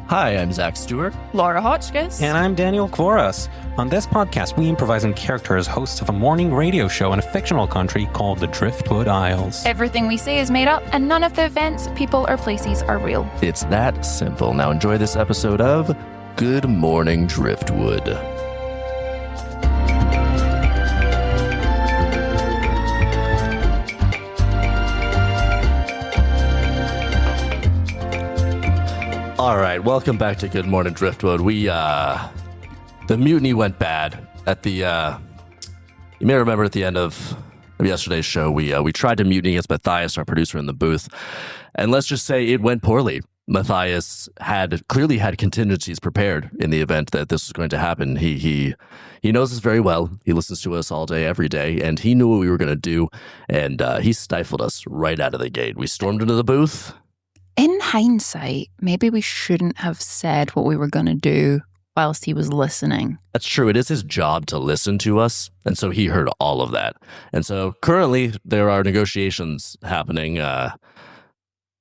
Hi, I'm Zach Stewart. Laura Hotchkiss. And I'm Daniel Kvoras. On this podcast, we improvise in character as hosts of a morning radio show in a fictional country called the Driftwood Isles. Everything we say is made up, and none of the events, people, or places are real. It's that simple. Now enjoy this episode of Good Morning Driftwood. All right, welcome back to Good Morning Driftwood. The mutiny went bad at the, you may remember at the end of yesterday's show, we tried to mutiny against Matthias, our producer in the booth, and let's just say it went poorly. Matthias clearly had contingencies prepared in the event that this was going to happen. He knows us very well. He listens to us all day, every day, and he knew what we were going to do, and he stifled us right out of the gate. We stormed into the booth. In hindsight, maybe we shouldn't have said what we were going to do whilst he was listening. That's true. It is his job to listen to us, and so he heard all of that. And so currently there are negotiations happening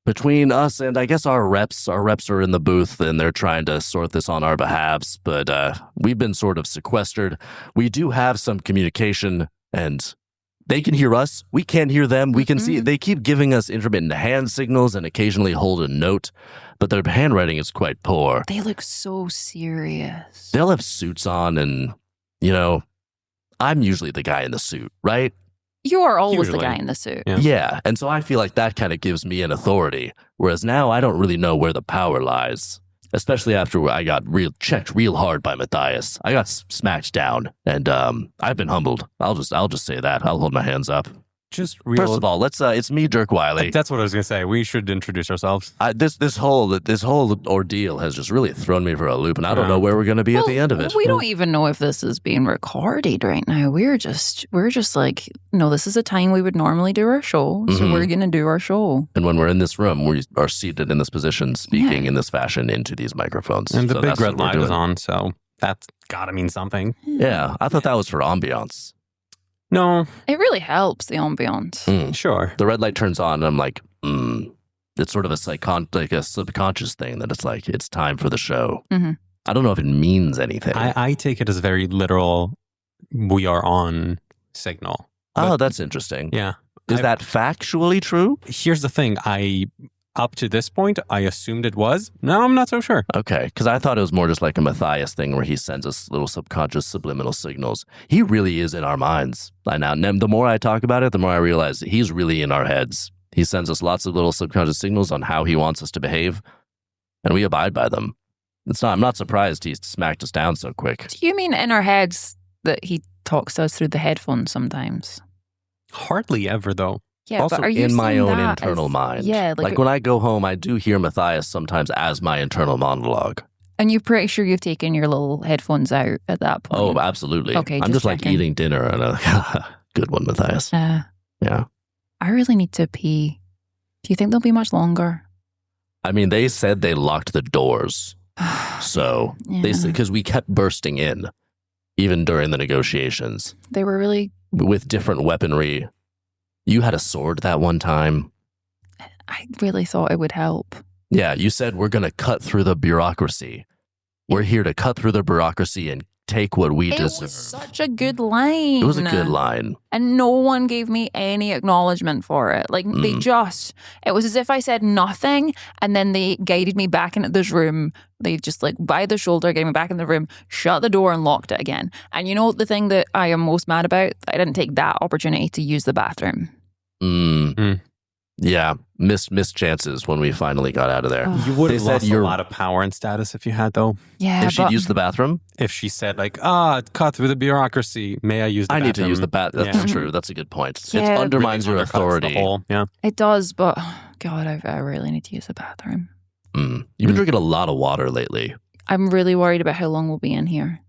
between us and I guess our reps. Our reps are in the booth, and they're trying to sort this on our behalves, but we've been sort of sequestered. We do have some communication, and they can hear us. We can't hear them. We can see. They keep giving us intermittent hand signals and occasionally hold a note, but their handwriting is quite poor. They look so serious. They'll have suits on, and, you know, I'm usually the guy in the suit, right? You are always Usually. the guy in the suit. Yeah, and so I feel like that kind of gives me an authority, whereas now I don't really know where the power lies, especially after I got checked real hard by Matthias. I got smacked down, and I've been humbled. I'll just say that. I'll hold my hands up. Just real. First of all, it's me, Dirk Wiley. That's what I was going to say. We should introduce ourselves. This whole ordeal has just really thrown me for a loop, and I don't know where we're going to be at the end of it. We don't even know if this is being recorded right now. We're just like, no, this is a time we would normally do our show, so we're going to do our show. And when we're in this room, we are seated in this position, speaking in this fashion into these microphones. And the So big that's red what we're light is doing. on, so that's got to mean something. Yeah, I thought that was for ambiance. No, It really helps the ambiance. sure. The red light turns on, and I'm like, It's sort of a subconscious thing that it's like, it's time for the show. Mhm. I don't know if it means anything. I take it as very literal, we are on signal. Oh, that's interesting. Yeah. Is that factually true? Here's the thing. Up to this point, I assumed it was. No, I'm not so sure. Okay, because I thought it was more just like a Matthias thing where he sends us little subconscious subliminal signals. He really is in our minds. The more I talk about it, the more I realize that he's really in our heads. He sends us lots of little subconscious signals on how he wants us to behave, and we abide by them. I'm not surprised he smacked us down so quick. Do you mean in our heads that he talks to us through the headphones sometimes? Hardly ever, though. Yeah, Also but are you in my seeing own that internal as- mind. Yeah, Like when I go home, I do hear Matthias sometimes as my internal monologue. and you're pretty sure you've taken your little headphones out at that point. Oh, absolutely. Okay, I'm just just like checking. eating dinner and good one, Matthias. Yeah. I really need to pee. Do you think they'll be much longer? I mean, they said they locked the doors. So they said, because we kept bursting in, even during the negotiations, They were really, with different weaponry. You had a sword that one time. I really thought it would help. Yeah, you said we're going to cut through the bureaucracy. We're here to cut through the bureaucracy and take what we It deserve. was such a good line. It was a good line. And no one gave me any acknowledgement for it. Like, it was as if I said nothing, and then they guided me back into this room. They just, like, by the shoulder, gave me back in the room, shut the door, and locked it again. And you know the thing that I am most mad about? I didn't take that opportunity to use the bathroom. Yeah, missed chances when we finally got out of there. Oh. You would They have said lost a you're- lot of power and status if you had, though. Yeah, If she'd but used the bathroom, If she said, like, cut through the bureaucracy, may I use the I bathroom? need to use the bathroom. That's Yeah. true. That's a good point. Yeah. It undermines Really your undercuts the authority. whole- yeah. it does, but God, I really need to use the bathroom. You've been drinking a lot of water lately. I'm really worried about how long we'll be in here.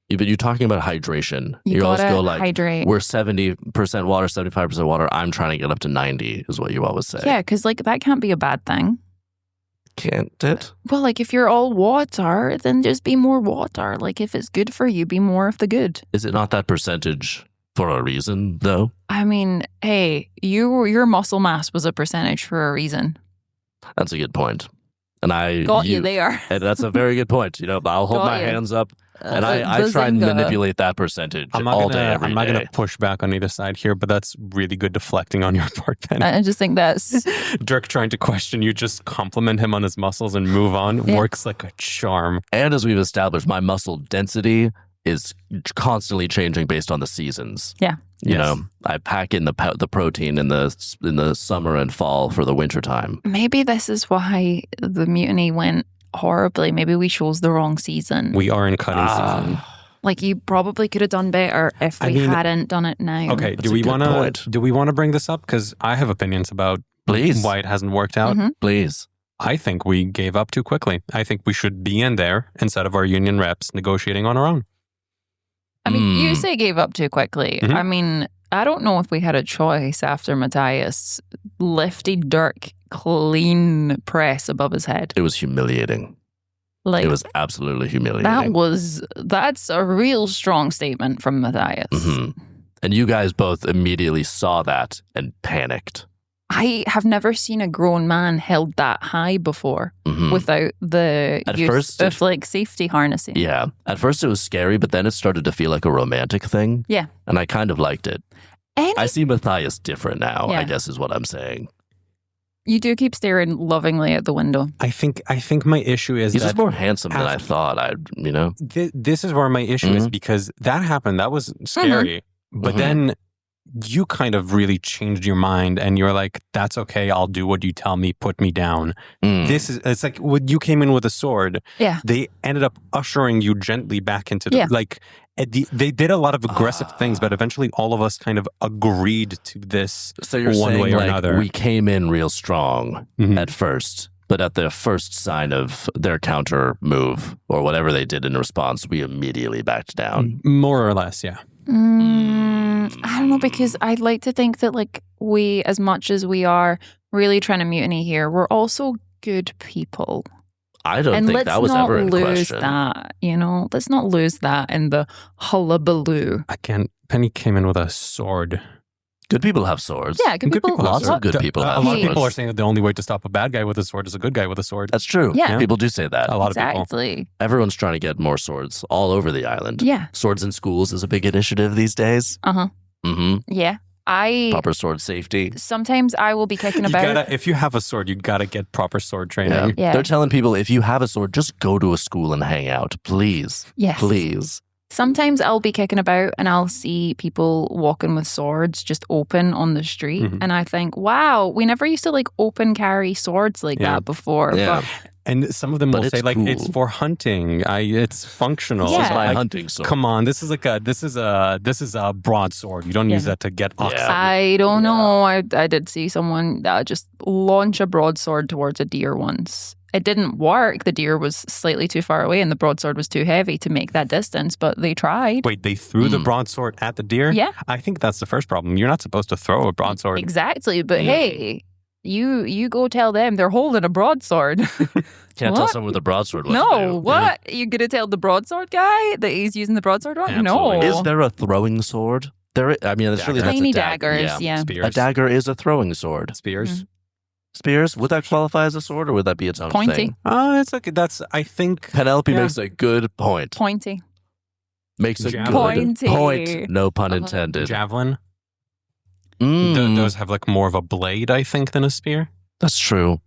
You're talking about hydration. You always gotta go like, hydrate. we're 70% water, 75% water. I'm trying to get up to 90 is what you always say. Yeah, because, like, that can't be a bad thing. Can't it? Well, like, if you're all water, then just be more water. Like, if it's good for you, be more of the good. Is it not that percentage for a reason, though? I mean, hey, your muscle mass was a percentage for a reason. That's a good point. And I Got you there. And that's a very good point. I'll hold Got my you. hands up, and I try and manipulate that percentage all day, every day. I'm not going to push back on either side here, but that's really good deflecting on your part, Penny. I just think that's Dirk trying to question you, just compliment him on his muscles and move on. Yeah. Works like a charm. And as we've established, my muscle density is constantly changing based on the seasons. Yeah. You know, I pack in the protein in the summer and fall for the winter time. maybe this is why the mutiny went horribly. Maybe we chose the wrong season. We are in cutting season. Like, you probably could have done better if we hadn't done it now. Okay, That's a good point. do we want to bring this up? Because I have opinions about Please. why it hasn't worked out. Mhm. Please. I think we gave up too quickly. I think we should be in there instead of our union reps negotiating on our own. I mean, you say gave up too quickly. Mhm. I mean, I don't know if we had a choice after Matthias lifted Dirk clean press above his head. It was humiliating. Like, It was absolutely humiliating. that's a real strong statement from Matthias. Mhm. And you guys both immediately saw that and panicked. I have never seen a grown man held that high before Mhm. without the At use first, of like safety harnessing. Yeah. At first it was scary, but then it started to feel like a romantic thing. Yeah. And I kind of liked it. I see Matthias different now, Yeah. I guess is what I'm saying. You do keep staring lovingly at the window. I think my issue is He's that just more handsome than I thought. this is where my issue is, because that happened. That was scary. But Mhm. then you kind of really changed your mind and you're like, that's okay. I'll do what you tell me. Put me down. Mm. It's like when you came in with a sword, Yeah. they ended up ushering you gently back into the, Yeah. they did a lot of aggressive things, but eventually all of us kind of agreed to this So you're one saying way or like another. we came in real strong Mhm. at first, but at the first sign of their counter move or whatever they did in response, we immediately backed down. More or less, yeah. I don't know, because I'd like to think that like we, as much as we are really trying to mutiny here, we're also good people. I don't And think let's that was not ever in lose question. that, let's not lose that in the hullabaloo. Again, Penny came in with a sword. Good people have swords. Yeah, good people. have Lots of swords. good people A have lot of people swords. are saying that the only way to stop a bad guy with a sword is a good guy with a sword. That's true. Yeah. People do say that. A lot of people. Exactly. Everyone's trying to get more swords all over the island. Yeah. Swords in schools is a big initiative these days. Uh-huh. Mm-hmm. Yeah. Proper sword safety. Sometimes I will be kicking about. If you have a sword, you gotta get proper sword training. Yeah. They're telling people if you have a sword, just go to a school and hang out. Please. Yes. Please. Sometimes I'll be kicking about and I'll see people walking with swords just open on the street. Mhm. And I think, wow, we never used to like open carry swords like Yeah. that before. Yeah. And some of them But will say it's like cool. it's for hunting. It's functional. Yeah. This is my Like, hunting sword. come on, this is a broadsword. You don't use Yeah. that to get oxen. Yeah. I don't know. I did see someone just launch a broadsword towards a deer once. It didn't work. The deer was slightly too far away and the broadsword was too heavy to make that distance, but they tried. Wait, they threw the broadsword at the deer? Yeah. I think that's the first problem. You're not supposed to throw a broadsword. Exactly. But Yeah. hey, you go tell them they're holding a broadsword. Can't tell What? someone with a broadsword what to No, do. what? You gonna tell the broadsword guy that he's using the broadsword wrong? Absolutely. No. Is there a throwing sword? Surely that's Tiny a dagger. daggers, yeah. Spears. A dagger is a throwing sword. Spears. Spears, would that qualify as a sword or would that be its own Pointy. thing? It's okay. I think Penelope Yeah. makes a good point. Pointy. Makes a Javelin. good Pointy. point. No pun Uh-huh. intended. javelin. Mm, Those have like more of a blade, I think, than a spear. that's true.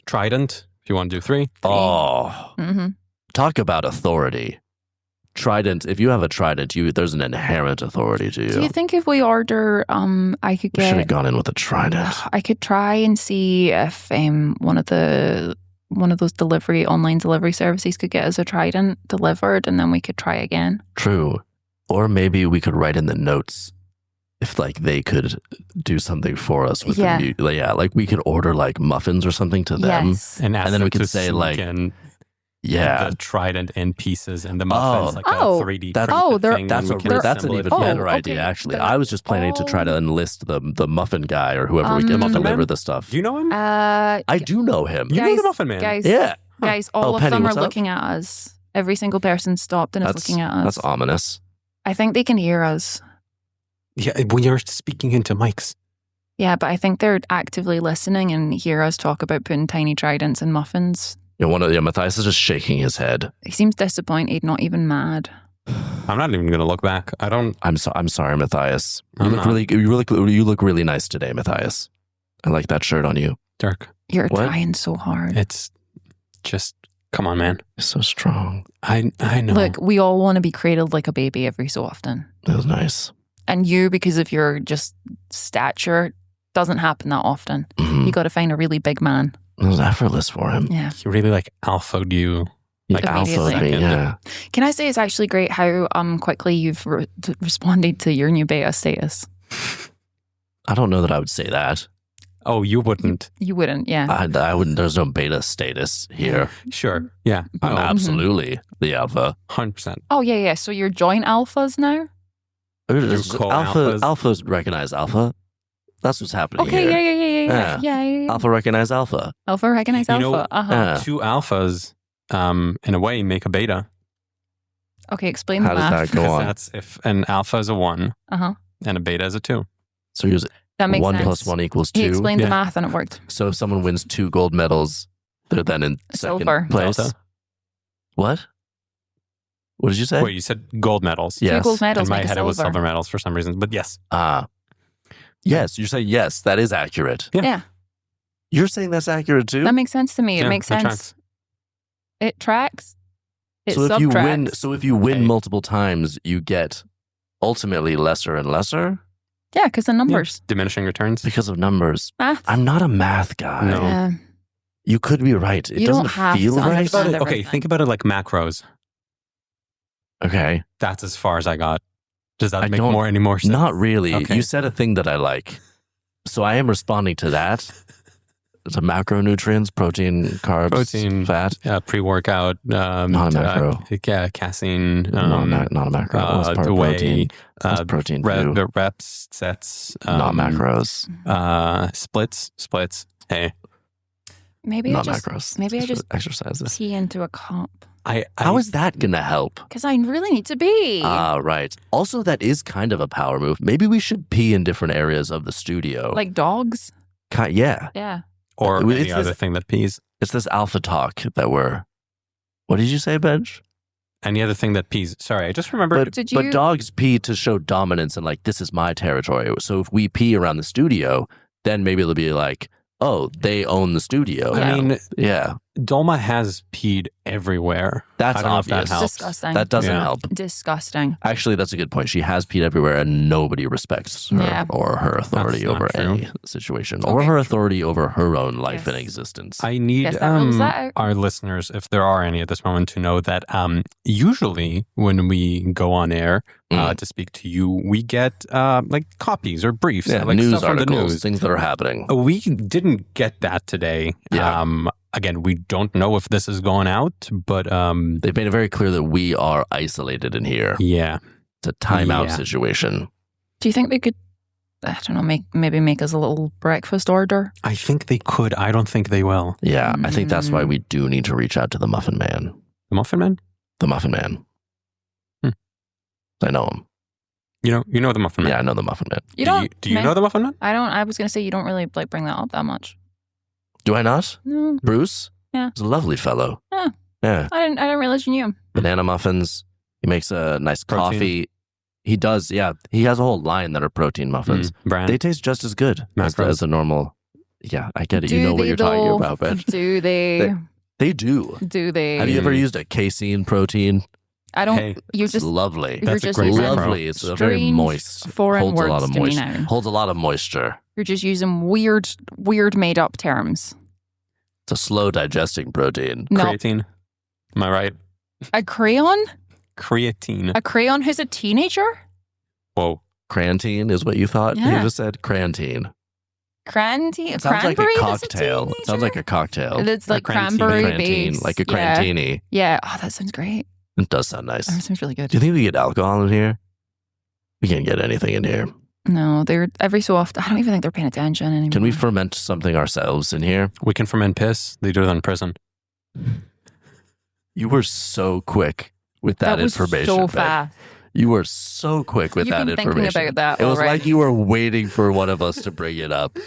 Trident, if you want to do 3. Oh, Mm-hmm. talk about authority. Trident, if you have a trident, there's an inherent authority to you. Do you think if we order, I could We should have get? gone in with a trident. I could try and see if one of those online delivery services could get us a trident delivered, and then we could try again. True. Or maybe we could write in the notes if like they could do something for us with Yeah. like we could order like muffins or something to them. Yes. And, ask And then them we could to say, sneak like, in Yeah. the trident in pieces and the muffins like Oh. a 3D That's- printed they're- thing. That's and we can that's an assemble even it. better okay. idea, actually. Then- I was just planning to try to enlist the muffin guy or whoever we can Muffin deliver Man? the stuff. Do you know him? I do know him. You know guys- the Muffin Man? Guys, Yeah. guys, all Oh, of Penny, them are what's up? looking at us. Every single person stopped and is looking at us. That's ominous. I think they can hear us. Yeah, when you're speaking into mics. Yeah, but I think they're actively listening and hear us talk about putting tiny tridents in muffins. Matthias is just shaking his head. He seems disappointed, not even mad. I'm not even going to look back. I'm sorry, Matthias. You I'm look really nice today, Matthias. I like that shirt on you. Dirk. You're What? trying so hard. It's just, come on, man. You're so strong. I know. Look, we all want to be cradled like a baby every so often. That was nice. And you, because of your just stature, doesn't happen that often. Mhm. You got to find a really big man. It was effortless for him. Yeah. He really like alphaed you. He Like alphaed me, second. yeah. Can I say it's actually great how quickly you've responded to your new beta status? I don't know that I would say that. Oh, you wouldn't. You wouldn't, yeah. I wouldn't. There's no beta status here. Sure. Yeah. I'm Oh, absolutely the alpha. 100%. Oh, yeah. So you're joint alphas now? co-alphas. Alphas recognize alpha. That's what's happening Okay, here. yeah. Alpha recognize alpha. Alpha recognize You know, alpha. Uh-huh. Yeah. Two alphas, in a way, make a beta. Okay, explain How the does math. that go Because on? that's if an alpha is a 1 Uh-huh. and a beta is a 2. So here's That makes 1 sense. plus 1 equals He 2. explained Yeah. the math and it worked. So if someone wins 2 gold medals, they're then in second Silver. place. Delta. What? What did you say? Wait, you said gold medals. Yes. 2 gold medals In my make a head, it was silver. silver medals for some reason. But yes. Yes, you're saying yes, that is accurate. Yeah. Yeah, You're saying that's accurate too? that makes sense to me. Yeah, It makes that sense. tracks. It tracks. It so if you win subtracts. win Hey. multiple times, you get ultimately lesser and lesser Yeah, because the numbers. Diminishing returns. because of numbers. Math. I'm not a math guy. No. Yeah. You could be right. It You doesn't don't have feel to right. understand Okay, everything. think about it like macros. Okay. That's as far as I got. Does that I make don't- any more sense? Not really. Okay. You said a thing that I like. So I am responding to that. The macronutrients, protein, carbs, Protein. fat. Pre-workout. Not a macro. Casein. Not a macro. What's part of protein? What's protein do? Reps, sets. Not macros. Splits. Hey. Maybe Not I just macros. maybe I just exercises. pee into a cup How is that gonna help? because I really need to be. Right. Also, that is kind of a power move. Maybe we should pee in different areas of the studio. Like dogs. Yeah. Yeah. Or It's any this- other thing that pees. It's this alpha talk that we're. What did you say, Benj? Any other thing that pees. Sorry, I just remembered. Did But you- dogs pee to show dominance and like, this is my territory. So if we pee around the studio, then maybe it'll be like, oh, they own the studio. I now. mean, Yeah. Dolma has peed everywhere. That's I don't know if that obvious. helps. Disgusting. That doesn't Yeah. help. Disgusting. Actually, that's a good point. She has peed everywhere and nobody respects her Yeah. or her authority That's not over true. any situation or Okay. her authority over her own life Yes. and existence. I need Guess that rules that out. our listeners, if there are any at this moment, to know that usually when we go on air to speak to you, we get like copies or briefs, yeah, like news stuff from the articles, news. things that are happening. We didn't get that today. Yeah. Again, we don't know if this is going out, but They've made it very clear that we are isolated in here. yeah. It's a timeout Yeah. situation. Do you think they could? I don't know. Maybe make us a little breakfast order. I think they could. I don't think they will. Yeah, I think that's why we do need to reach out to the Muffin Man. The Muffin Man? The Muffin Man. I know him. You know the Muffin Man. Yeah, I know the Muffin Man. You don't. Do you know the Muffin Man? I don't. I was gonna say you don't really like bring that up that much. Do I not? No, Bruce? Yeah. He's a lovely fellow. Yeah. Yeah. I didn't realize you knew him. Banana muffins. He makes a nice Protein. coffee. He does, yeah. He has a whole line that are protein muffins. Brand. They taste just as good Macros. as a normal. Yeah, I get it. Do You know what they, you're talking though? about, Ben. Do they? They do. Do they? Have you ever used a casein protein? I don't. Hey, You It's just. lovely. You're That's a just great using macro. Lovely. It's very strange moist. foreign Holds a lot words of to me moisture. now. Holds a lot of moisture. You're just using weird made up terms. It's a slow digesting protein. No, creatine. Am I right? a crayon. Creatine. A crayon who's a teenager. Whoa. Crantine is what you thought? Yeah. You just said crantine. Cranty. It sounds like a cranberry cocktail. It sounds like a cocktail. It's like crantine. cranberry Crantine, based. like a Yeah. crantini. Yeah. Oh, that sounds great. It does sound nice. That sounds really good. Do you think we get alcohol in here? We can't get anything in here. No, they're every so often. I don't even think they're paying attention anymore. Can we ferment something ourselves in here? We can ferment piss. They do that in prison. You were so quick with that, That was information. so Ben. fast. You were so quick with You've that been thinking information. about that It was already. like you were waiting for one of us to bring it up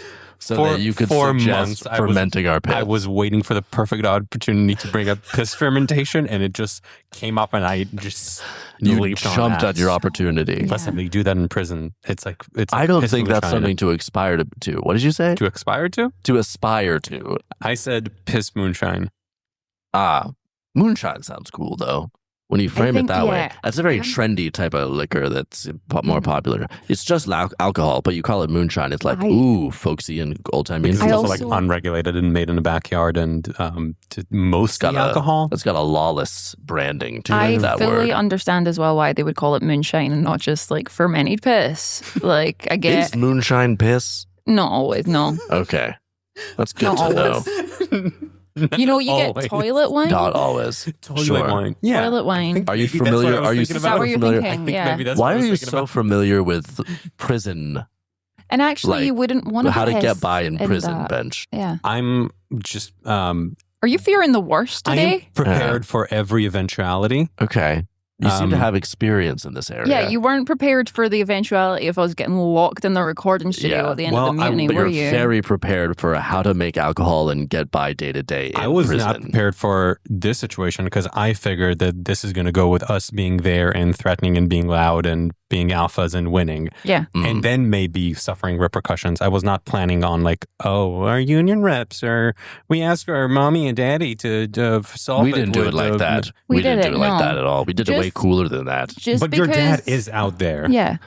so that you could 4 suggest months, fermenting our piss. I was waiting for the perfect opportunity to bring up piss fermentation, and it just came up, and I just you leaped on jumped that. at your opportunity. Listen, you do that in prison. It's like I don't piss think that's moonshine. something to aspire to. What did you say? To aspire to. To aspire to. I said piss moonshine. Moonshine sounds cool though. When you frame it think, that way, yeah. that's a very trendy type of liquor that's more popular. It's just alcohol, but you call it moonshine. It's like, ooh, folksy and old-timey. Because and it's stuff. also like unregulated and made in the backyard, and mostly alcohol. It's got a lawless branding to I it, that fully word. understand as well why they would call it moonshine and not just like fermented piss. Like, I get Is moonshine piss? not always, no. Okay. That's good Not to know. always. You know, you Always. get toilet wine. Not always. Toilet Sure. wine. Yeah. Toilet wine. Are you Maybe that's what I familiar? was Are you thinking Is that about. what you're familiar? thinking? think Yeah. maybe that's Why what I are was you thinking so about. familiar with prison? And actually, Like, you wouldn't want to How to piss get by in prison, that. Bench? Yeah. I'm just Are you fearing the worst I am today? prepared for every eventuality. Okay. You seem to Um, have experience in this area. Yeah, you weren't prepared for the eventuality of us getting locked in the recording studio Yeah. at the end Well, of the mutiny, But were you're you? very prepared for how to make alcohol and get by day to day in I was prison. not prepared for this situation because I figured that this is going to go with us being there and threatening and being loud and being alphas and winning, Yeah. and then maybe suffering repercussions. I was not planning on like, oh, our union reps, or we asked our mommy and daddy to solve We it. didn't do it with, like that. We didn't did do it, it like no. that at all. We did it way Just- cooler than that. Just But because, your dad is out there. Yeah.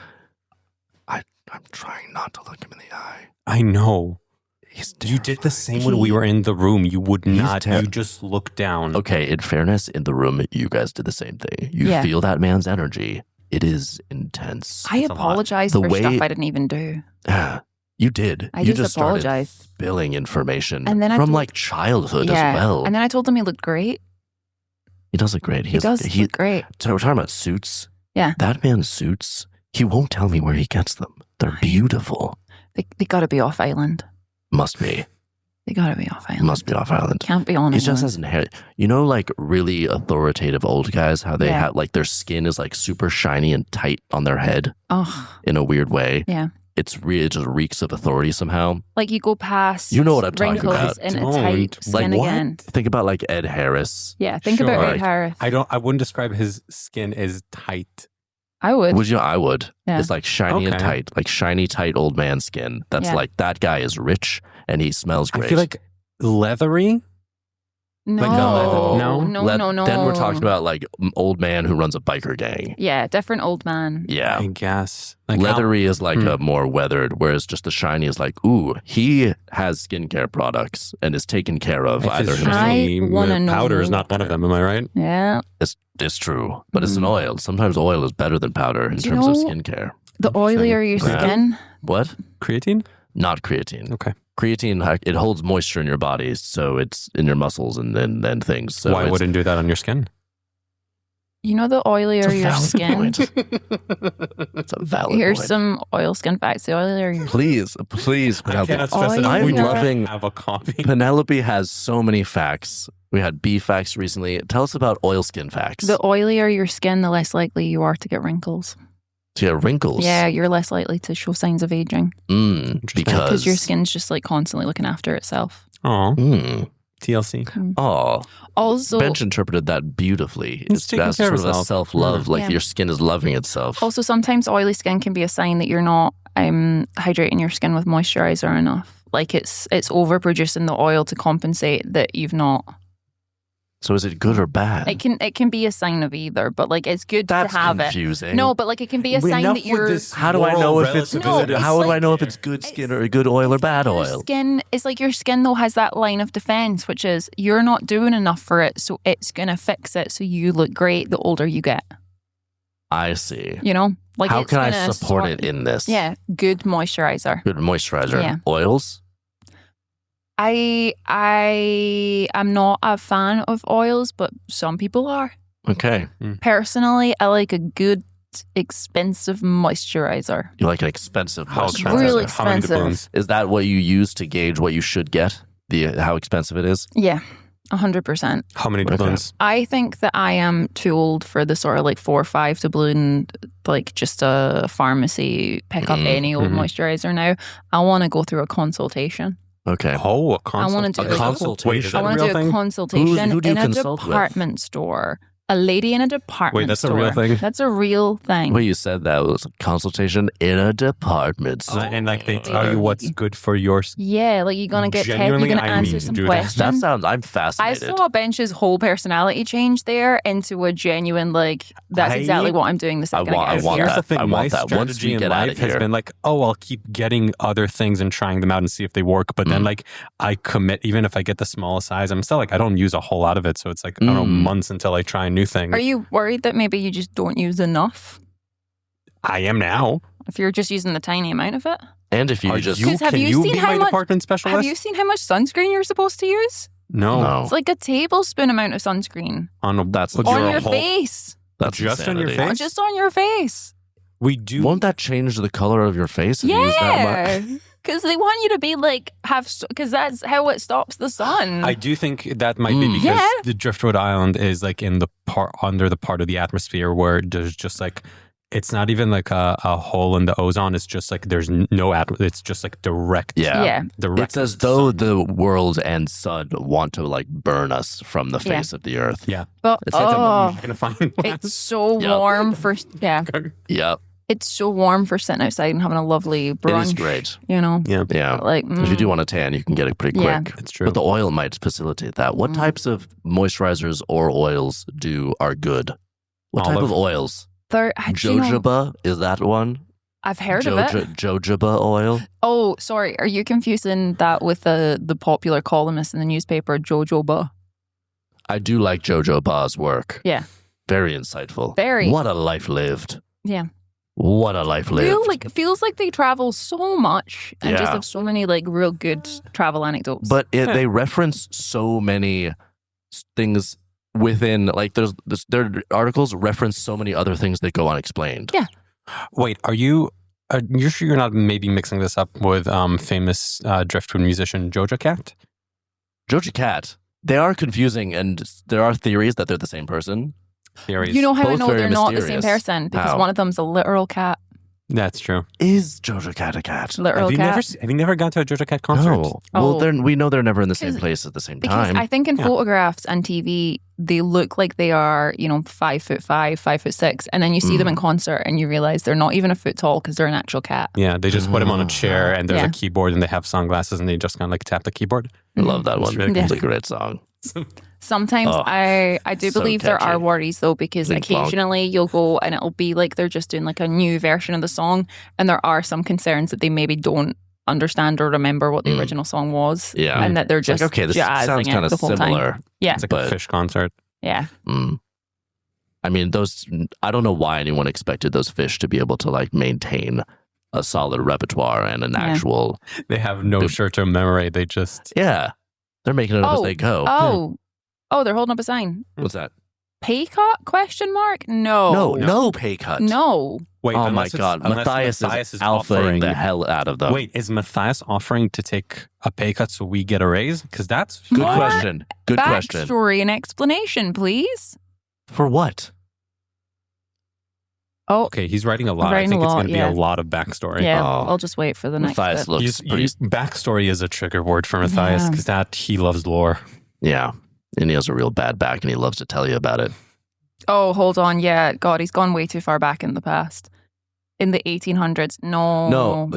I'm trying not to look him in the eye. I know. He's You did the same when we were in the room. You would He's not. ter- You just looked down. Okay, in fairness, in the room, you guys did the same thing. You Yeah. feel that man's energy. It is intense. I It's a lot. apologize The for way- stuff I didn't even do. You did. I you just started apologize. spilling information And then I from told- like childhood Yeah. as well. And then I told him he looked great. He does look great. He does look great. So we're talking about suits. Yeah. That man's suits. He won't tell me where he gets them. They're beautiful. They got to be off island. Must be. They got to be off island. Must be off island. Can't be on He island. just has hair. You know, like really authoritative old guys, how they Yeah. have like their skin is like super shiny and tight on their head Oh, in a weird way. yeah. It just reeks of authority somehow. Like you go past You know what I'm talking wrinkles about. in a Don't. tight Like skin what? again. Think about like Ed Harris. Yeah, think Sure. about Ed Like, Harris. I wouldn't describe his skin as tight. I would. Would you? I would. Yeah. It's like shiny and Okay. tight, like shiny, tight old man skin. That's Yeah. like that guy is rich and he smells great. I feel like leathery. No, Like, no, no? no. Then we're talking about like old man who runs a biker gang. Yeah, different old man. Yeah. I guess. Like how- Leathery is like a more weathered, whereas just the shiny is like, ooh, he has skincare products and is taken care of if either it's himself. shiny, I wanna know. powder is not one of them. Am I right? Yeah. It's true, but it's an oil. Sometimes oil is better than powder in Do you terms of know- skincare. The oilier your Yeah. skin. What? Creatine. Not creatine. Okay. Creatine, it holds moisture in your body, so it's in your muscles and then things. So Why it's- wouldn't do that on your skin? You know the oilier it's a your valid skin. point. It's a valid Here's point. some oil skin facts. The oilier your Please, Penelope. stress enough. I'm we loving have a copy. Penelope has so many facts. We had bee facts recently. Tell us about oilskin facts. The oilier your skin, the less likely you are to get wrinkles. So you have wrinkles. Yeah, you're less likely to show signs of aging Interesting. Because because your skin's just like constantly looking after itself. Oh, Mm, TLC. oh, Also, Bench interpreted that beautifully. It's taking that's care sort of of a itself. self-love, like Yeah. your skin is loving itself. also sometimes oily skin can be a sign that you're not hydrating your skin with moisturizer enough. Like it's overproducing the oil to compensate that you've not. So is it good or bad? It can be a sign of either, but like it's good That's to have confusing. it. No, but like it can be a sign Enough that with you're. this How do I know if it's No, good? it's How do I like- know if it's good skin or good oil or bad Your oil? skin, it's like your skin though has that line of defense, which is you're not doing enough for it, so it's gonna fix it, so you look great the older you get. I see. You know, like How it's can I gonna support sort- it in this? Yeah, good moisturizer. Good moisturizer. Yeah. Oils? I am not a fan of oils, but some people are. Okay. Personally, I like a good, expensive moisturizer. You like an expensive How moisturizer. expensive? Really How many expensive. doubloons? Is that what you use to gauge what you should get? How expensive it is? Yeah, 100%. How many Okay. doubloons? I think that I am too old for the sort of like 4 or 5 doubloon, like just a pharmacy pick up any old moisturizer now. I want to go through a consultation. Okay. Oh, a I want to do A consultation. Wait, is I that a want to real do a thing? consultation Who do you in a consult with? department store. A lady in a department Wait, that's a store. real thing? That's a real thing. Well, you said that was a consultation in a department store. And like they tell you what's good for yours. Yeah, like you're gonna get you're Genuinely, gonna I answer need some to do that. questions. That sounds. I'm I fascinated. saw Bench's whole personality change there into a genuine like that's I- exactly what I'm doing the second I I get out want here. Here's the thing, I my want that. Once strategy we in get out life of has here. been like, oh, I'll keep getting other things and trying them out and see if they work. But then like I commit, even if I get the smallest size, I'm still like, I don't use a whole lot of it. So it's like, I don't know, months until I try a new thing. Are you worried that maybe you just don't use enough? I am now. If you're just using the tiny amount of it? And if you Are just you, Because have can you you seen be how my much- department specialist? Have you seen how much sunscreen you're supposed to use? No. no, It's like a tablespoon amount of sunscreen On a, That's but You're on you're your a whole- face. that's just on your insanity. face? Just on your face. We do. Won't that change the color of your face if you use that Yeah. much? Because they want you to be like, because that's how it stops the sun. I do think that might be because Yeah. the Driftwood Island is like in the part under the part of the atmosphere where there's just like it's not even like a hole in the ozone. It's just like there's no it's just like direct. Yeah. Yeah. direct. It's as though the world and sun want to like burn us from the Yeah. face of the earth. Yeah. But It's like I'm gonna find it's so Yep. warm for Yep. It's so warm for sitting outside and having a lovely brunch. It is great. You know, Yeah, Yeah. like If you do want a tan, you can get it pretty Yeah. quick. it's true. But the oil might facilitate that. What types of moisturizers or oils are good? What type Olive. of oils? actually, no, Jojoba, is that one? I've heard of it. Jojoba oil? Oh, sorry. Are you confusing that with the popular columnist in the newspaper, Jojoba? I do like Jojoba's work. Yeah. Very insightful. Very. What a life lived. Yeah. What a life lived. Feels like they travel so much and just Yeah. have so many like real good travel anecdotes. But they reference so many things within, like their articles reference so many other things that go unexplained. Yeah. Wait, are you sure you're not maybe mixing this up with famous Driftwood musician Joja Cat? Joja Cat, they are confusing and there are theories that they're the same person. Theories. you know how I both know very they're not the same mysterious. person? Because How? one of them's a literal cat. That's true. Is Joja Cat a cat? Literal Have you never gone to a Joja Cat concert? No. Oh. Well, we know they're never in the same 'Cause- place at the same Because time. I think in Yeah. photographs and TV, they look like they are, 5'5", 5'6", and then you see them in concert and you realize they're not even a foot tall because they're an actual cat. Yeah, they just put him on a chair and there's Yeah. a keyboard and they have sunglasses and they just kind of like tap the keyboard. I love that It's one. really It's good. a great song. Sometimes Oh, I do so believe there are catchy. worries though, because Clink clonk. occasionally you'll go and it'll be like they're just doing like a new version of the song, and there are some concerns that they maybe don't understand or remember what the original song was. Yeah. And that they're It's like, just okay, this jazzing sounds it kind of the whole time. similar. Yeah. It's like But- a fish concert. Yeah. I mean, I don't know why anyone expected those fish to be able to like maintain a solid repertoire and an actual. They have no Good. short-term memory. They just Yeah. They're making it up as they go. Oh, they're holding up a sign. What's that? Pay cut? Question mark? No. No pay cut. No. wait. Oh my unless it's- God. unless Matthias is alphaing offering- the hell out of them. Wait, is Matthias offering to take a pay cut so we get a raise? Because that's Good More question. Good question. Backstory and explanation, please. For what? Oh, okay. He's writing a lot. Writing I think a it's lot, going to be yeah. a lot of backstory. yeah. Oh. I'll just wait for the next Matthias bit. looks pretty. Backstory is a trigger word for Matthias Yeah. because that he loves lore. Yeah. And he has a real bad back and he loves to tell you about it. Oh, hold on. Yeah, God, he's gone way too far back in the past. In the 1800s. No. No.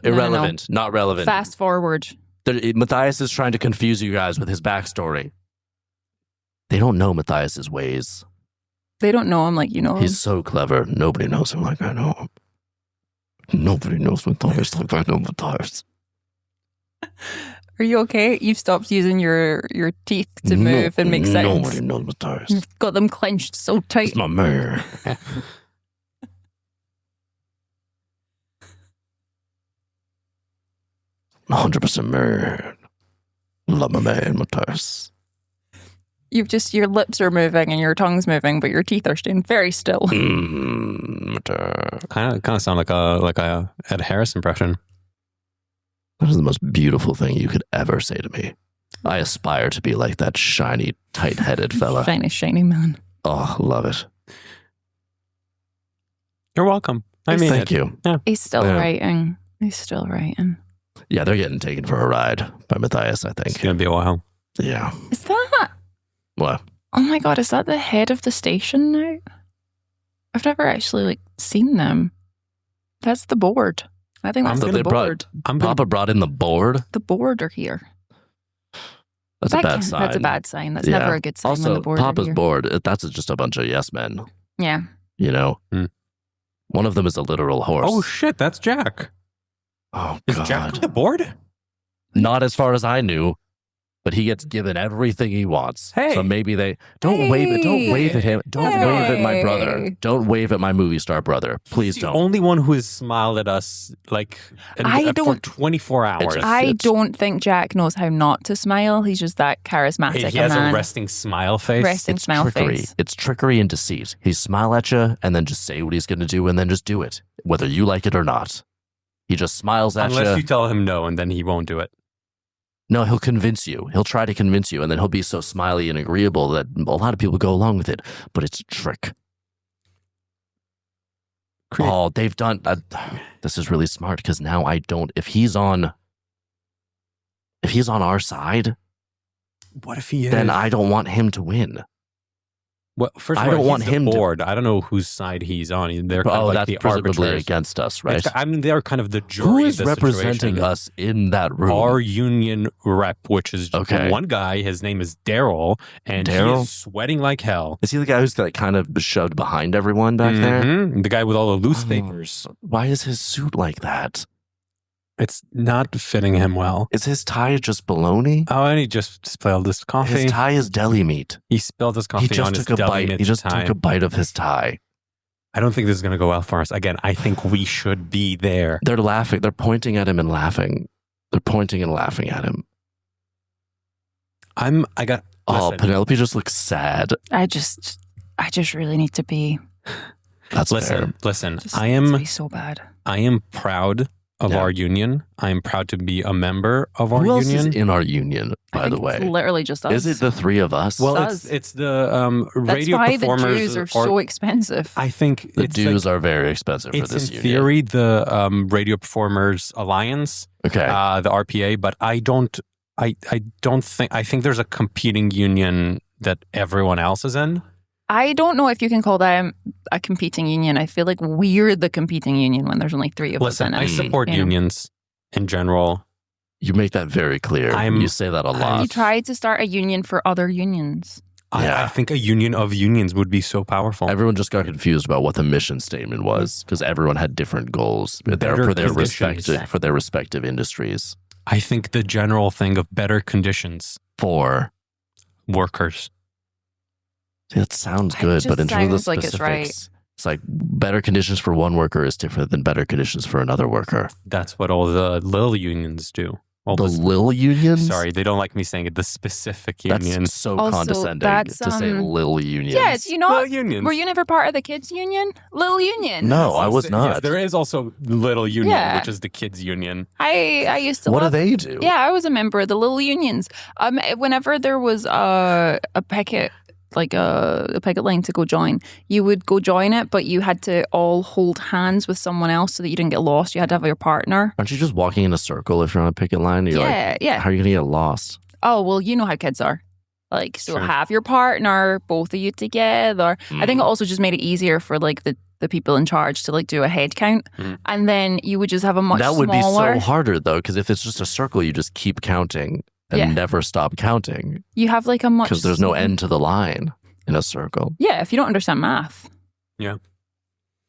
Irrelevant. Not relevant. Fast forward. Matthias is trying to confuse you guys with his backstory. They don't know Matthias's ways. They don't know him like you know him. He's so clever. Nobody knows him like I know him. Nobody knows Matthias like I know Matthias. Are you okay? You've stopped using your teeth to move and make sounds. Nobody knows Matthias. You've got them clenched so tight. It's my man. 100% man. Love my man, Matthias. Your lips are moving and your tongue's moving, but your teeth are staying very still. Matthias. Kind of sound like a Ed Harris impression. That is the most beautiful thing you could ever say to me. I aspire to be like that shiny, tight-headed fella. Shiny man. Oh, love it. You're welcome. Thank you. Yeah. He's still Yeah. writing. He's still writing. Yeah, they're getting taken for a ride by Matthias, I It's think. gonna be a while. Yeah. Is that? What? Oh my god! Is that the head of the station now? I've never actually seen them. That's the board. I think that's So the they board. Papa brought in the board? The board are here. That's a bad sign. That's a bad sign. That's Yeah. never a good sign when Also, the board Papa's are here. board, that's just a bunch of yes men. Yeah. You know? Mm. One of them is a literal horse. Oh shit, that's Jack. Oh, Is God. Jack on the board? Not as far as I knew, but he gets given everything he wants. Hey. So maybe they don't wave it. Don't wave at him. Don't wave at my brother. Hey. Don't wave at my movie star brother. Please He's the don't. only one who has smiled at us for don't- 24 hours. just- I It's- don't think Jack knows how not to smile. He's just that charismatic. He has man. a resting smile face. Resting It's smile trickery. face. It's trickery and deceit. He smile at you and then just say what he's going to do and then just do it, whether you like it or not. He just smiles at Unless you. you tell him no, and then he won't do it. No, he'll convince you. He'll try to convince you, and then he'll be so smiley and agreeable that a lot of people go along with it. But it's a trick. Oh, they've done. This is really smart because now I don't. If he's on our side, What if he is? then I don't want him to win. Well, first of I all, don't want he's the him to- board. I don't know whose side he's on. They're kind of Oh, like that's the presumably arbiters. against us, right? I mean, they're kind of the jury. Who of is the representing situation. us in that room? Our union rep, which is Okay. one guy. His name is Daryl, and Daryl? he's sweating like hell. Is he the guy who's like kind of shoved behind everyone back there? Mhm. The guy with all the loose Oh. papers. Why is his suit like that? It's not fitting him well. Is his tie just baloney? Oh, and he just spilled his coffee. His tie is deli meat. He spilled his coffee He just on his took a deli bite. meat He just tie. took a bite of his tie. I don't think this is going to go well for us. Again, I think we should be there. They're laughing. They're pointing at him and laughing. They're pointing and laughing at him. Oh, listen, Penelope just looks sad. I just really need to be. That's fair. listen. Just I needs to am be so bad. proud of Yeah. our union. I am proud to be a member of our Who else union. is in our union, I by think the way? it's literally just us. Is it the three of us? Well, Us. it's the That's radio why the performers. dues are so expensive. I think the it's dues like, are very expensive for it's this in union. theory the Radio Performers Alliance, Okay. the RPA, but I don't think. I think there's a competing union that everyone else is in. I don't know if you can call that a competing union. I feel like we're the competing union when there's only three of us Listen, in it. I support you know? unions in general. You make that very clear. You say that a lot. You tried to start a union for other unions. Yeah. I think a union of unions would be so powerful. Everyone just got confused about what the mission statement was because everyone had different goals Better for their conditions. respective industries. I think the general thing of better conditions For workers. that sounds It good, just but in terms of the sounds like it's specifics, right. it's like better conditions for one worker is different than better conditions for another worker. That's what all the little unions do. All The the- Lil unions? Sorry, they don't like me saying it. The specific That's unions. so Also, condescending that's, to say Lil unions. Yes, you know. Little unions. Were you never part of the kids union? Little union. No, I was not. Yes, there is also little union, Yeah. which is the kids union. I used to What do love they do? Yeah, I was a member of the little unions. Whenever there was a picket, like a picket line to go join, you would go join it, but you had to all hold hands with someone else so that you didn't get lost. You had to have your partner. Aren't you just walking in a circle if you're on a picket line? You're like, Yeah. how are you going to get lost? Oh, well, you know how kids are. Like, so Sure. have your partner, both of you together. I think it Mm. also just made it easier for like the people in charge to like do a head count. Mm. And then you would just have a much That would smaller. be so harder though, because if it's just a circle, you just keep counting and Yeah. never stop counting You have like a much because there's no end to the line in a circle. Yeah, if you don't understand math,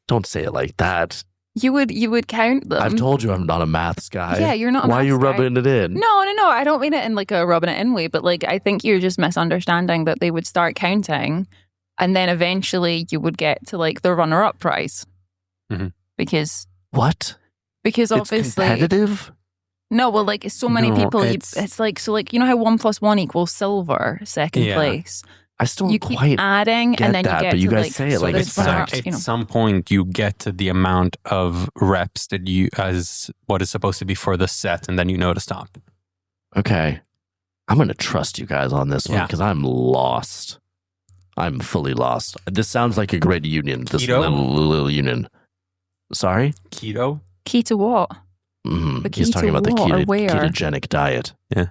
Don't say it like that. you would count them. I've told you I'm not a maths guy. Yeah, you're not a Why are you maths guy. rubbing it in? No. I don't mean it in like a rubbing it in way, but like I think you're just misunderstanding that they would start counting and then eventually you would get to like the runner-up prize. Mhm. Because What? Because It's obviously competitive? no, well, like so many No, people, it's- it's like you know how 1 + 1 = silver, second Yeah. place. I still You don't keep quite. adding, get and then that, you get but you to guys like say it so like there's it's runner-up, fact. you know. At some point, you get to the amount of reps that you as what is supposed to be for the set, and then you know to stop. Okay. I'm going to trust you guys on this one Yeah. because I'm lost. I'm fully lost. This sounds like a great union. This Keto? little union. Sorry? Keto? Key to what? The He's key talking to about the what or where? ketogenic diet. Yeah.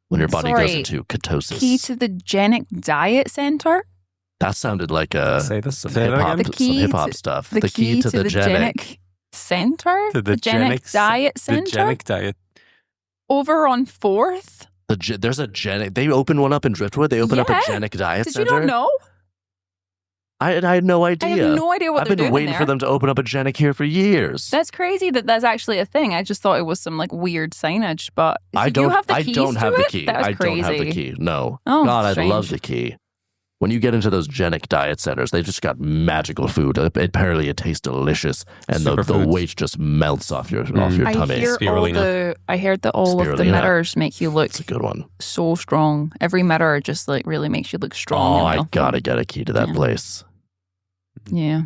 When your body Sorry, goes into ketosis. Key to the Genic Diet Center? That sounded like Say this- some say that hip hop, again? The key some hip hop to- stuff. The key to the genic. Genic Center? To the Genic Genic- Diet The Center? Genic diet. Over on 4th? There's a genic. They opened one up in Driftwood. They opened up a Yeah. genic diet Did center. you not know? I had no idea. I have no idea what I've they're been doing waiting there. for them to open up a genic here for years. That's crazy that that's actually a thing. I just thought it was some like weird signage, but so I don't. you have the I keys don't to have the it? key. That was I crazy. don't have the key. No. Oh, God, strange. I love the key. When you get into those genic diet centers, they've just got magical food. Apparently, it tastes delicious, and the Superfoods. weight just melts off your I tummy. hear Spirulina. I heard that all of the Spirulina. mirrors make you look It's a good one. so strong. Every mirror just like really makes you look strong. Oh, and I healthy. gotta get a key to that Yeah. place. Yeah.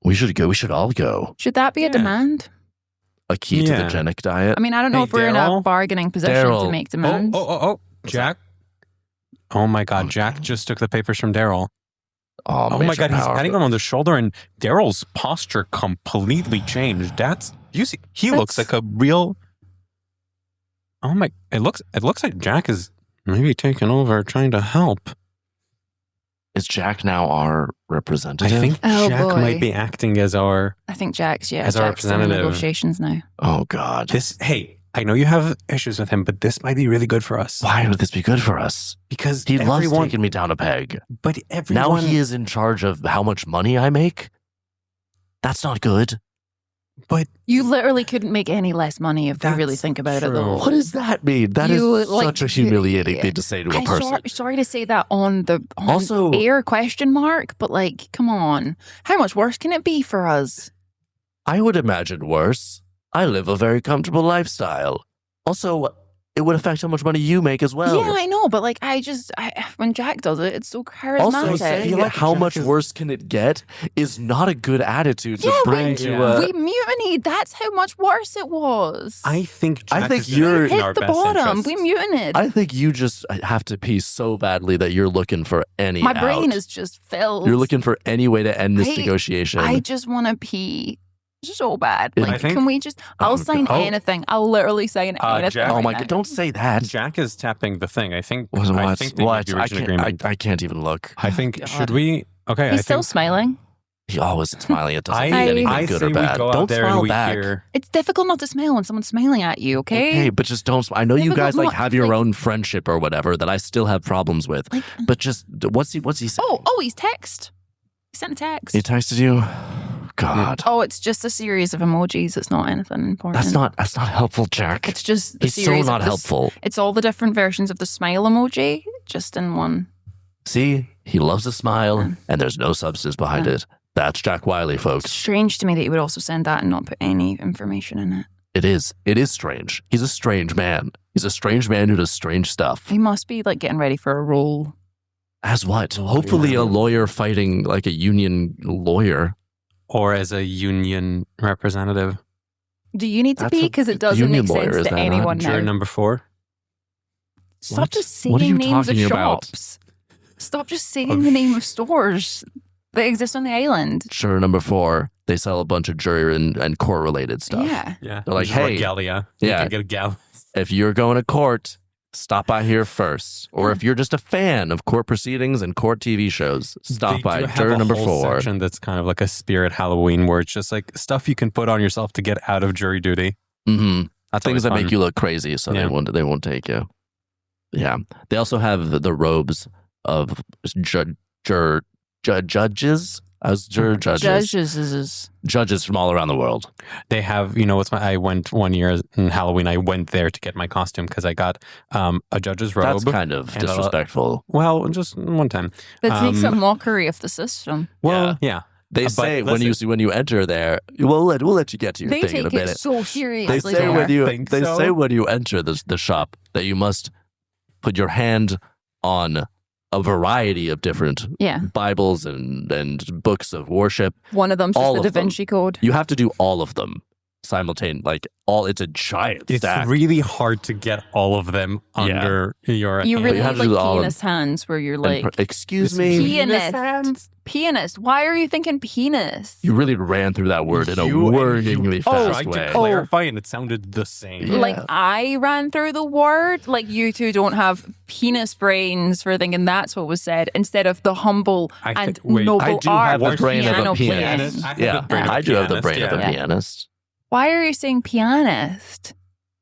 We should go. We should all go. Should that be a Yeah. demand? A key to the Yeah. genic diet. I mean, I don't know Hey, if we're in a Daryl? bargaining position Daryl. to make demands. Oh. Jack. Oh my God, Oh, Jack just took the papers from Daryl. Oh Oh my Major God, he's Power. patting him on the shoulder, and Daryl's posture completely changed. You see, he looks That's- like a real. Oh my! It looks like Jack is maybe taking over, trying to help. Is Jack now our I representative? think Oh, Jack boy. might be acting as our I think Jack's As our Jack's in representative. negotiations now. Oh God. this. Hey, I know you have issues with him, but this might be really good for us Why would this be good for us? because He loves everyone. taking me down a peg. But everyone. Now he is in charge of how much money I make. That's not good. But You literally couldn't make any less money if you really That's think about it, true. though. What does that mean? That is You, like, such a humiliating you- thing to say to a I'm person. sorry to say that on Also- air question mark, but like, come on, how much worse can it be for us? I would imagine worse. I live a very comfortable lifestyle. Also, it would affect how much money you make as well. Yeah, I know, but like, when Jack does it, it's so charismatic. Also, saying feel like how Jack much is- worse can it get is not a good attitude to Yeah, bring we- to yeah. we mutinied. That's how much worse it was. I think Jack I think is doing you're- it in our hit the best bottom. interest. We mutinied. I think you just have to pee so badly that you're looking for any My brain out. is just filled. You're looking for any way to end this I- negotiation. I just want to pee so bad. I Like, think- can we just? I'll Oh, sign God. anything. I'll literally sign anything. Jack- oh right my now. God! Don't say that. Jack is tapping the thing. I think. What? I think they What? did the I original can't. agreement. I can't even look. I think God. should we? Okay, He's I still think smiling. He always is smiling. It doesn't I, mean anything I good say or bad. we go out Don't there smile and we back. hear. It's difficult not to smile when someone's smiling at you. Okay. Okay, but just don't. I know you Difficult guys like not- have your like- own friendship or whatever that I still have problems with. Like, But just what's he saying? he's text. He sent a text. He texted you. God, Oh, it's just a series of emojis. It's not anything important. that's not helpful, Jack. It's just a He's so series not of helpful. It's all the different versions of the smile emoji, just in one. See, he loves a smile, Yeah. and there's no substance behind it. That's Jack Wiley, It's folks. strange to me that you would also send that and not put any information in it. It is. It is strange. He's a strange man. He's a strange man who does strange stuff. He must be like getting ready for a role. As what? Oh, Hopefully, yeah. a lawyer fighting like a union lawyer. Or as a union representative. Do you need to That's be? a Because it doesn't union make lawyer, sense is to that not? anyone Juror now. number 4. Stop What? just saying What are you names of talking about? shops. Stop just saying the name of stores that exist on the island. Juror number 4. They sell a bunch of jury and court related stuff. Yeah. Yeah. They're like, Just hey. regalia. Yeah. You can get a gal. If you're going to court, stop by here first. Or if you're just a fan of court proceedings and court TV shows, stop They by do have juror a number whole 4. section that's kind of like a spirit Halloween where it's just like stuff you can put on yourself to get out of jury duty. Mm-hmm. That's Things always that fun. make you look crazy, so Yeah. they won't take you. Yeah, they also have the robes of judges. As judges from all around the world. They have, I went one year in Halloween. I went there to get my costume because I got a judge's robe. That's kind of and a- disrespectful. Well, just one time. That takes a Um, mockery of the system. Well, yeah. They But say listen- when you enter there, we'll let you get to your They thing in a take it minute. so They seriously. say there. when you Think they so? say when you enter the shop that you must put your hand on a variety of different Yeah. Bibles and books of worship. One of them's All just the of Da them. Vinci Code. You have to do all of them. simultaneously. Like it's a giant It's stack. really hard to get all of them under your You hand. really have have to do like all of penis hands where you're And like, excuse me. pianist. Pianist. Why are you thinking penis? You really ran through that word in a You- worryingly fast tried way. to clarify and it sounded the same. Yeah. Like I ran through the word. Like you two don't have penis brains for thinking that's what was said instead of the humble and noble I do art have the of brain of piano a playing. pianist. I have Yeah, the brain of a I do have the brain pianist, of a yeah. pianist. Why are you saying pianist?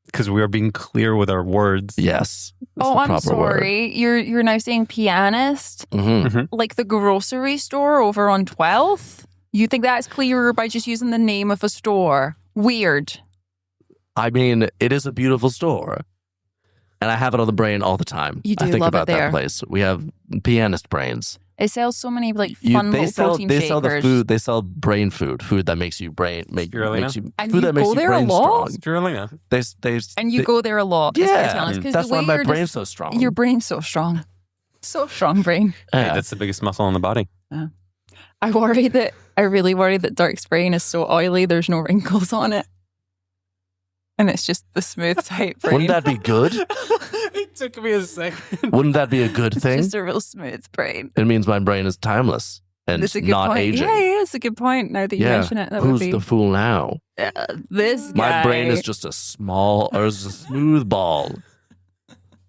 Because we are being clear with our words. Yes. That's Oh, the I'm proper word. sorry. You're now saying pianist, Mhm. like the grocery store over on 12th. You think that's clearer by just using the name of a store? Weird. I mean, it is a beautiful store. And I have it on the brain all the time. You do I think love about it there. that place. We have pianist brains. It sells so many like fun They little sell protein they shakers. sell the food. They sell brain food that makes you brain makes you And food you that makes go you there a brain lot? strong. Spirulina. And you go there a lot. is what you're telling us, Yeah, 'cause that's the why way my you're brain's so strong. Your brain's so strong. So strong brain. Hey, Yeah. that's the biggest muscle in the body. I really worry that Dirk's brain is so oily there's no wrinkles on it. And it's just the smooth type brain. Wouldn't that be good? It took me a second. Wouldn't that be a good It's thing? just a real smooth brain. It means my brain is timeless and That's a good not point. aging. Yeah, it's a good point. Now that you mention it, that Who's would be the fool now? this My guy. brain is just a smooth ball.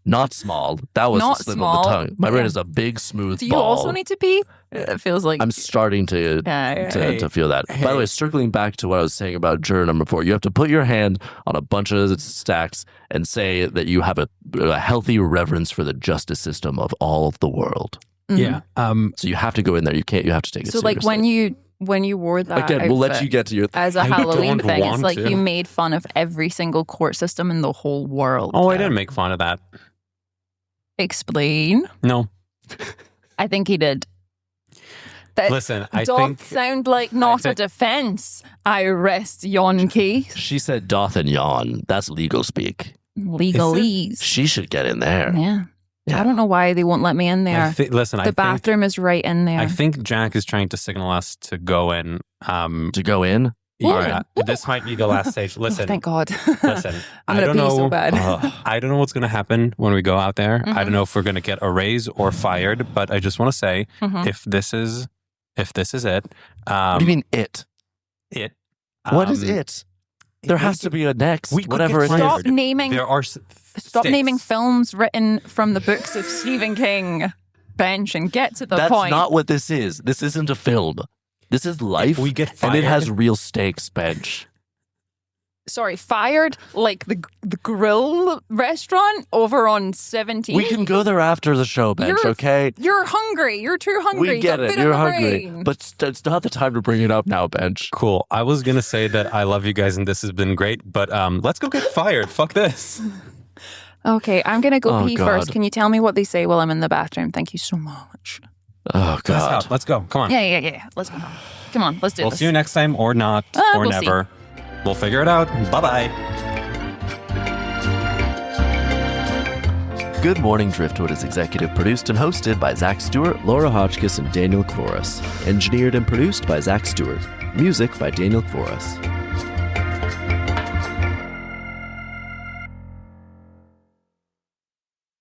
Not small. That was Not a slip small. of the tongue. My brain Yeah. is a big smooth Do you ball. also need to pee? It feels like I'm starting to Yeah, to feel that. By the way, circling back to what I was saying about juror number 4, you have to put your hand on a bunch of stacks and say that you have a healthy reverence for the justice system of all of the world. Mhm. Yeah. So you have to go in there. You have to take it So like seriously. when you wore that Again, we'll let outfit you get to your. as a I Halloween don't thing, it's want like to. you made fun of every single court system in the whole world. Oh, I didn't make fun of that. Explain. No. I think he did. That Listen, I doth think sound like not a think- defense. I rest yon case. She said doth and yawn. That's legal speak. Legalese. She should get in there. Yeah. Yeah. I don't know why they won't let me in there. listen, The bathroom is right in there. I think Jack is trying to signal us to go in. To go in? All right, this might be the last stage. Listen, Oh, thank God. listen. I'm I gonna don't pee know. so bad. I don't know what's going to happen when we go out there. I Mhm. don't know if we're going to get a raise or fired. But I just want to say, Mhm. if this is it, What do you mean it? it. What is it? There has to be a next, we could whatever get it Stop is. fired. naming. There are Stop stakes. naming films written from the books of Stephen King. Bench and get to the That's point. not what this is. This isn't a film. This is life. we get and fired, it has real stakes, Bench. Sorry, fired like the grill restaurant over on 17. We can go there after the show, Bench, You're- okay? You're hungry. You're too hungry. We get Don't it. fit in You're the hungry. brain. But it's not the time to bring it up now, Bench. Cool. I was gonna say that I love you guys and this has been great, but let's go get fired. Fuck this. Okay, I'm gonna go Oh, pee God. first. Can you tell me what they say while I'm in the bathroom? Thank you so much. Oh, God. Let's go. Come on. Yeah. Let's go. Come on, let's do We'll this. see you next time, or not, or we'll see. never. We'll figure it out. Bye bye. Good Morning Driftwood is executive produced and hosted by Zach Stewart, Laura Hotchkiss, and Daniel Kvoras. Engineered and produced by Zach Stewart. Music by Daniel Kvoras.